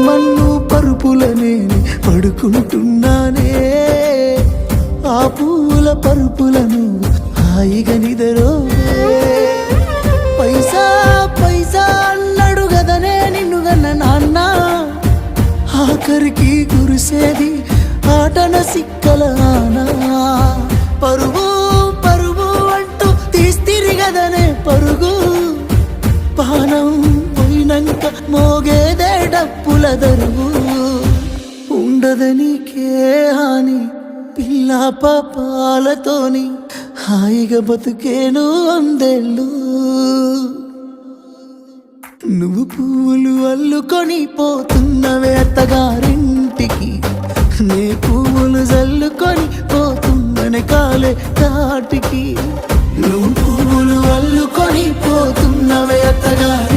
మన్ను పరుపులనే పడుకుంటున్నానే, ఆ పూల పరుపులను హాయిగా నిదరోవే. పైసా పైసా అన్నాడు గదనే నిన్ను గన్న నాన్న, ఆఖరికి కురిసేది ఆటన సిక్కల ఆనా. పరువు పరువు అంటూ తీస్తిరి గదనే పరుగు, పానం పోయినంక మోగేదే డప్పుల దరువు. ఉండదనికే హాని పిల్ల పాపాలతోని, హాయిగా బతుకేను వందేళ్ళు. నువ్వు పువ్వులు అల్లుకొని పోతున్నవే అత్తగారింటికి, నే పువ్వులు జల్లుకొని పోతున్ననే కాలే కాటికి. నువ్వు పువ్వులు అల్లుకొని పోతున్నవే అత్తగారి